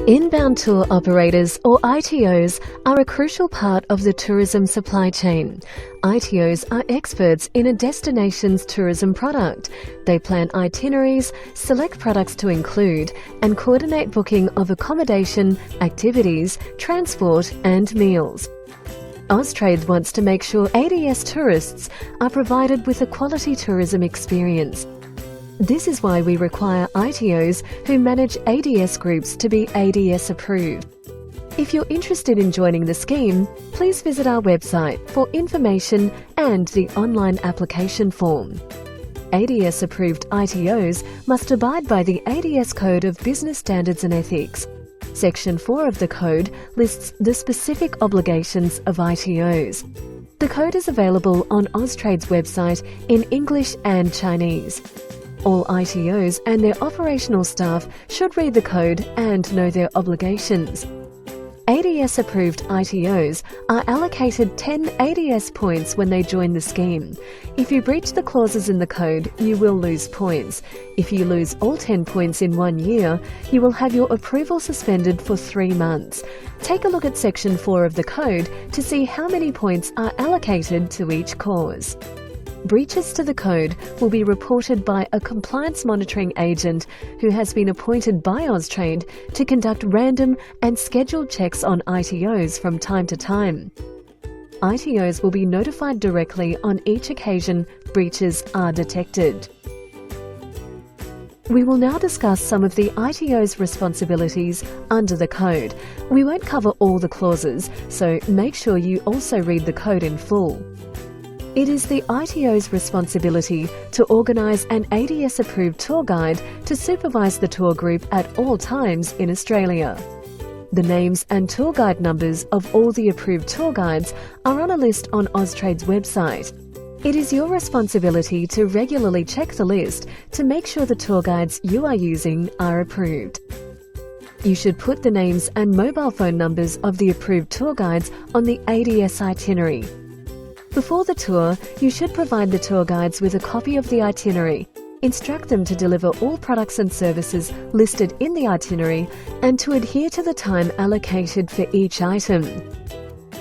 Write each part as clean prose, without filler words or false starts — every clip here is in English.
Inbound tour operators, or ITOs, are a crucial part of the tourism supply chain. ITOs are experts in a destination's tourism product. They plan itineraries, select products to include, and coordinate booking of accommodation, activities, transport, and meals. Austrade wants to make sure ADS tourists are provided with a quality tourism experience. This is why we require ITOs who manage ADS groups to be ADS approved. If you're interested in joining the scheme, please visit our website for information and the online application form. ADS approved ITOs must abide by the ADS Code of Business Standards and Ethics. Section 4 of the Code lists the specific obligations of ITOs. The code is available on Austrade's website in English and Chinese. All ITOs and their operational staff should read the code and know their obligations. ADS-approved ITOs are allocated 10 ADS points when they join the scheme. If you breach the clauses in the code, you will lose points. If you lose all 10 points in 1 year, you will have your approval suspended for 3 months. Take a look at Section 4 of the code to see how many points are allocated to each cause. Breaches to the code will be reported by a compliance monitoring agent who has been appointed by Austrade to conduct random and scheduled checks on ITOs from time to time. ITOs will be notified directly on each occasion breaches are detected. We will now discuss some of the ITO's responsibilities under the code. We won't cover all the clauses, so make sure you also read the code in full. It is the ITO's responsibility to organise an ADS-approved tour guide to supervise the tour group at all times in Australia. The names and tour guide numbers of all the approved tour guides are on a list on Austrade's website. It is your responsibility to regularly check the list to make sure the tour guides you are using are approved. You should put the names and mobile phone numbers of the approved tour guides on the ADS itinerary. Before the tour, you should provide the tour guides with a copy of the itinerary. Instruct them to deliver all products and services listed in the itinerary and to adhere to the time allocated for each item.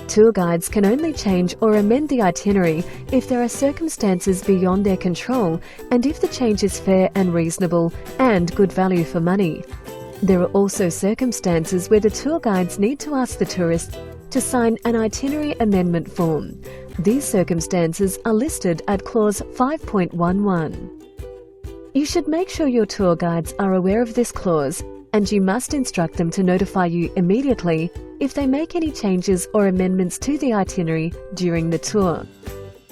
Tour guides can only change or amend the itinerary if there are circumstances beyond their control and if the change is fair and reasonable and good value for money. There are also circumstances where the tour guides need to ask the tourist to sign an itinerary amendment form. These circumstances are listed at Clause 5.11. You should make sure your tour guides are aware of this clause, and you must instruct them to notify you immediately if they make any changes or amendments to the itinerary during the tour.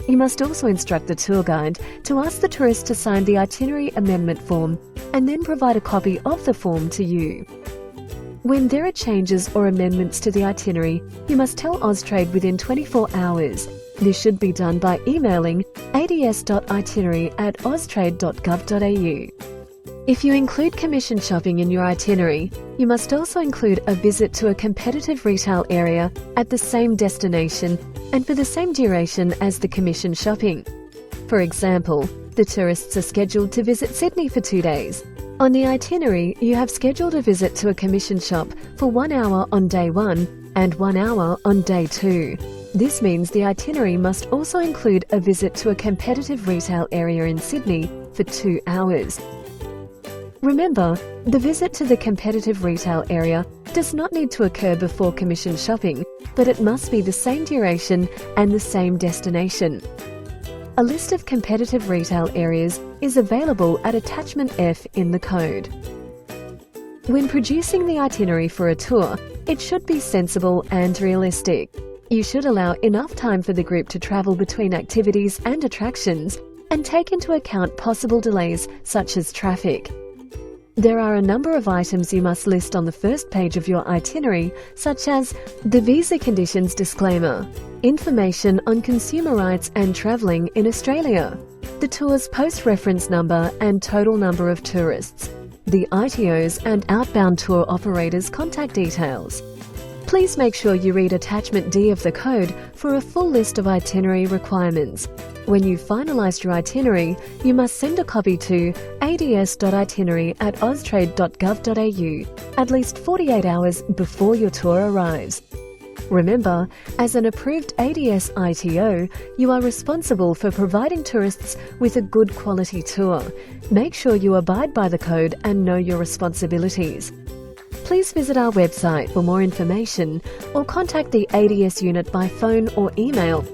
You must also instruct the tour guide to ask the tourist to sign the itinerary amendment form and then provide a copy of the form to you. When there are changes or amendments to the itinerary, you must tell Austrade within 24 hours. This should be done by emailing ads.itinerary@austrade.gov.au. If you include commission shopping in your itinerary, you must also include a visit to a competitive retail area at the same destination and for the same duration as the commission shopping. For example, the tourists are scheduled to visit Sydney for 2 days. On the itinerary, you have scheduled a visit to a commission shop for 1 hour on day 1 and 1 hour on day 2. This means the itinerary must also include a visit to a competitive retail area in Sydney for 2 hours. Remember, the visit to the competitive retail area does not need to occur before commission shopping, but it must be the same duration and the same destination. A list of competitive retail areas is available at Attachment F in the code. When producing the itinerary for a tour, it should be sensible and realistic. You should allow enough time for the group to travel between activities and attractions and take into account possible delays such as traffic. There are a number of items you must list on the first page of your itinerary, such as the visa conditions disclaimer, information on consumer rights and travelling in Australia, the tour's post-reference number and total number of tourists, the ITOs and outbound tour operators' contact details. Please make sure you read Attachment D of the code for a full list of itinerary requirements. When you've finalised your itinerary, you must send a copy to ads.itinerary@austrade.gov.au at least 48 hours before your tour arrives. Remember, as an approved ADS ITO, you are responsible for providing tourists with a good quality tour. Make sure you abide by the code and know your responsibilities. Please visit our website for more information or contact the ADS unit by phone or email.